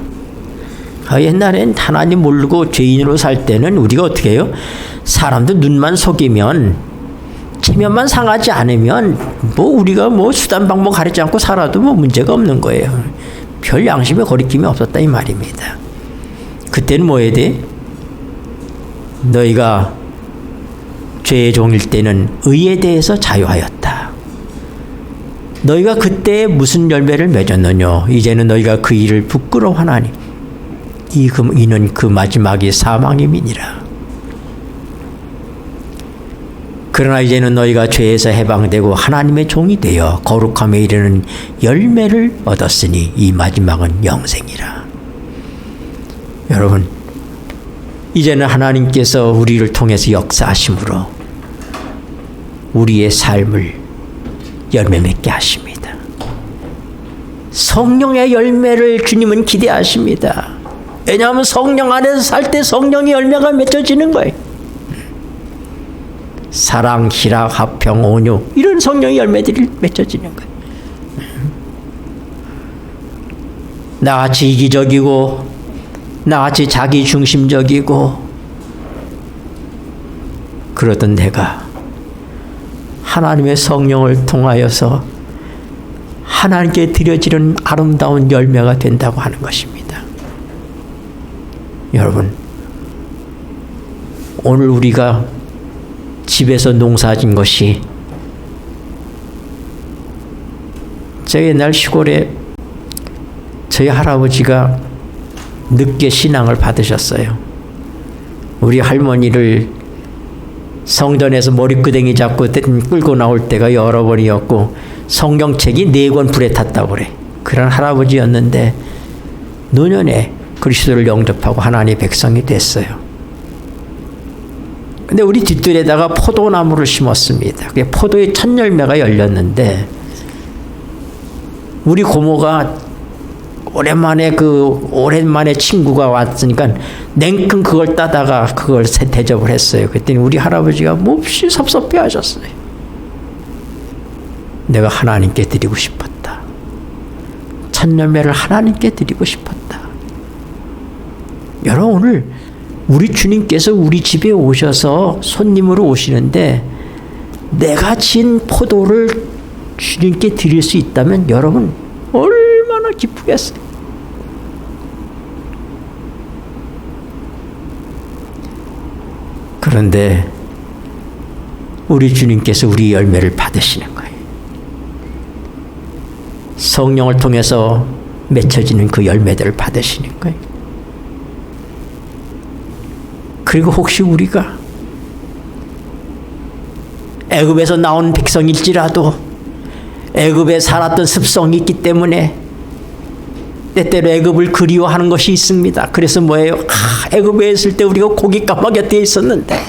옛날엔 하나님 모르고 죄인으로 살 때는 우리가 어떻게 해요? 사람들 눈만 속이면 체면만 상하지 않으면 뭐 우리가 뭐 수단 방법 가리지 않고 살아도 뭐 문제가 없는 거예요. 별 양심의 거리낌이 없었다 이 말입니다. 그때는 뭐 해야 돼? 너희가 죄의 종일 때는 의에 대해서 자유하였다. 너희가 그때 무슨 열매를 맺었느냐? 이제는 너희가 그 일을 부끄러워하나니 이는 그 마지막이 사망임이니라. 그러나 이제는 너희가 죄에서 해방되고 하나님의 종이 되어 거룩함에 이르는 열매를 얻었으니 이 마지막은 영생이라. 여러분, 이제는 하나님께서 우리를 통해서 역사하심으로 우리의 삶을 열매 맺게 하십니다. 성령의 열매를 주님은 기대하십니다. 왜냐하면 성령 안에서 살 때 성령의 열매가 맺어지는 거예요. 사랑, 희락, 화평, 온유 이런 성령의 열매들이 맺어지는 거예요. 나같이 이기적이고 나같이 자기중심적이고 그러던 내가 하나님의 성령을 통하여서 하나님께 드려지는 아름다운 열매가 된다고 하는 것입니다. 여러분, 오늘 우리가 집에서 농사진 것이 저 옛날 시골에 저희 할아버지가 늦게 신앙을 받으셨어요. 우리 할머니를 성전에서 머리끄댕이 잡고 끌고 나올 때가 여러 번이었고 성경책이 4권 불에 탔다고 그래. 그런 할아버지였는데 노년에 그리스도를 영접하고 하나님의 백성이 됐어요. 근데 우리 뒷뜰에다가 포도나무를 심었습니다. 그게 포도의 첫 열매가 열렸는데 우리 고모가 오랜만에 친구가 왔으니까 냉큼 그걸 따다가 그걸 대접을 했어요. 그랬더니 우리 할아버지가 몹시 섭섭해 하셨어요. 내가 하나님께 드리고 싶었다. 첫 열매를 하나님께 드리고 싶었다. 여러분, 오늘 우리 주님께서 우리 집에 오셔서 손님으로 오시는데 내가 진 포도를 주님께 드릴 수 있다면 여러분 얼마나 기쁘겠어요. 그런데 우리 주님께서 우리 열매를 받으시는 거예요. 성령을 통해서 맺혀지는 그 열매들을 받으시는 거예요. 그리고 혹시 우리가 애굽에서 나온 백성일지라도 애굽에 살았던 습성이 있기 때문에 때때로 애굽을 그리워하는 것이 있습니다. 그래서 뭐예요? 애굽에 있을 때 우리가 고기 까마귀 있었는데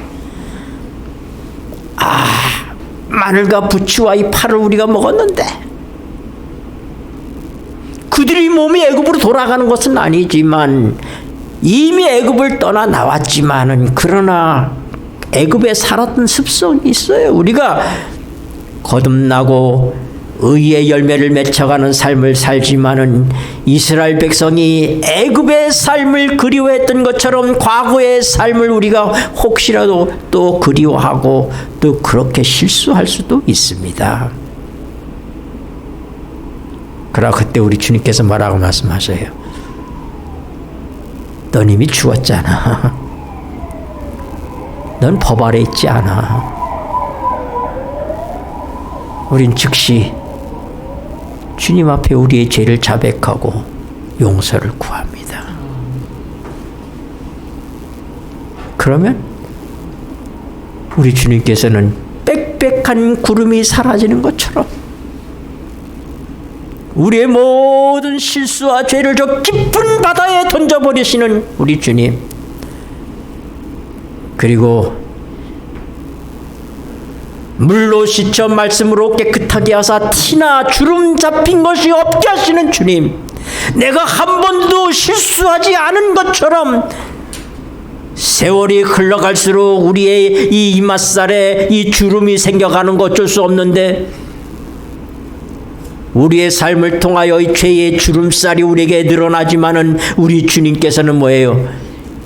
마늘과 부추와 이 파를 우리가 먹었는데 그들이 몸이 애굽으로 돌아가는 것은 아니지만 이미 애굽을 떠나 나왔지만은 그러나 애굽에 살았던 습성이 있어요. 우리가 거듭나고 의의 열매를 맺혀가는 삶을 살지만은 이스라엘 백성이 애굽의 삶을 그리워했던 것처럼 과거의 삶을 우리가 혹시라도 또 그리워하고 또 그렇게 실수할 수도 있습니다. 그러나 그때 우리 주님께서 뭐라고 말씀하세요? 넌 이미 죽었잖아. 넌 법 아래 있지 않아. 우린 즉시 주님 앞에 우리의 죄를 자백하고 용서를 구합니다. 그러면 우리 주님께서는 빽빽한 구름이 사라지는 것처럼 우리의 모든 실수와 죄를 저 깊은 바다에 던져버리시는 우리 주님, 그리고 물로 씻어 말씀으로 깨끗하게 하사 티나 주름 잡힌 것이 없게 하시는 주님, 내가 한 번도 실수하지 않은 것처럼 세월이 흘러갈수록 우리의 이 이맛살에 이 주름이 생겨가는 거 어쩔 수 없는데, 우리의 삶을 통하여 이 죄의 주름살이 우리에게 늘어나지만은 우리 주님께서는 뭐예요?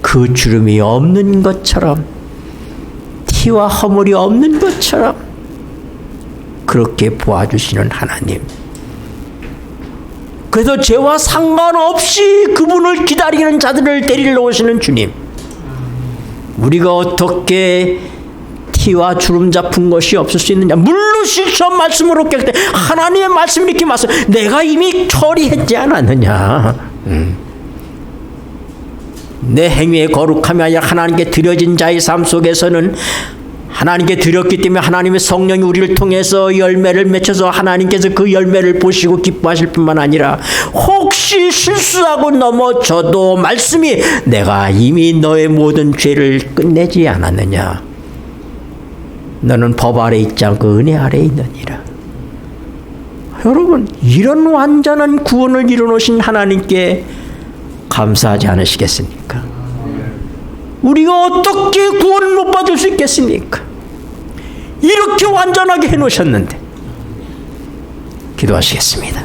그 주름이 없는 것처럼, 티와 허물이 없는 것처럼 그렇게 보아주시는 하나님. 그래서 죄와 상관없이 그분을 기다리는 자들을 데리러 오시는 주님. 우리가 어떻게 티와 주름 잡은 것이 없을 수 있느냐? 물로 씻어 말씀으로 깨끗해. 하나님의 말씀을 이렇게 말씀. 내가 이미 처리했지 않았느냐? 내 행위의 거룩함이 아니라 하나님께 드려진 자의 삶 속에서는 하나님께 드렸기 때문에 하나님의 성령이 우리를 통해서 열매를 맺혀서 하나님께서 그 열매를 보시고 기뻐하실 뿐만 아니라 혹시 실수하고 넘어져도 말씀이 내가 이미 너의 모든 죄를 끝내지 않았느냐? 너는 법 아래 있지 않고 은혜 아래 있느니라. 여러분, 이런 완전한 구원을 이루어놓으신 하나님께 감사하지 않으시겠습니까? 우리가 어떻게 구원을 못 받을 수 있겠습니까? 이렇게 완전하게 해놓으셨는데. 기도하시겠습니다.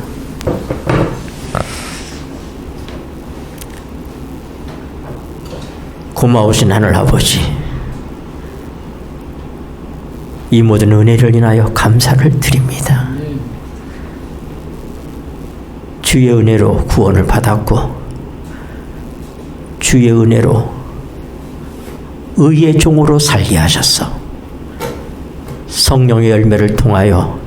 고마우신 하늘 아버지, 이 모든 은혜를 인하여 감사를 드립니다. 주의 은혜로 구원을 받았고 주의 은혜로 의의 종으로 살게 하셨어. 성령의 열매를 통하여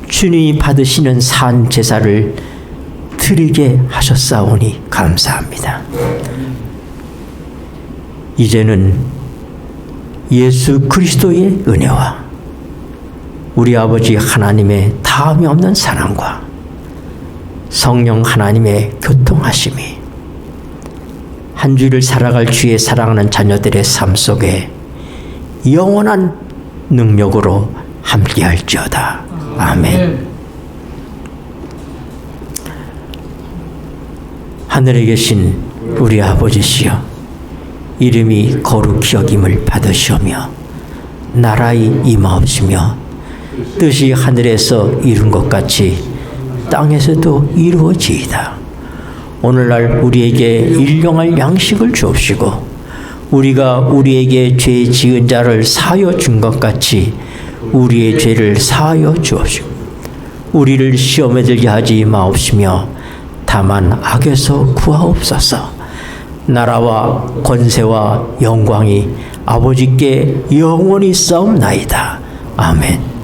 주님이 받으시는 산 제사를 드리게 하셨사오니 감사합니다. 이제는 예수 그리스도의 은혜와 우리 아버지 하나님의 다함이 없는 사랑과 성령 하나님의 교통하심이 한 주를 살아갈 주의 사랑하는 자녀들의 삶 속에 영원한 능력으로 함께할지어다. 아멘. 하늘에 계신 우리 아버지시여, 이름이 거룩히 여김을 받으시오며 나라의 임하옵시며 뜻이 하늘에서 이룬 것 같이 땅에서도 이루어지이다. 오늘날 우리에게 일용할 양식을 주옵시고 우리가 우리에게 죄 지은 자를 사하여 준 것 같이 우리의 죄를 사하여 주옵시고 우리를 시험에 들게 하지 마옵시며 다만 악에서 구하옵소서. 나라와 권세와 영광이 아버지께 영원히 싸움나이다. 아멘.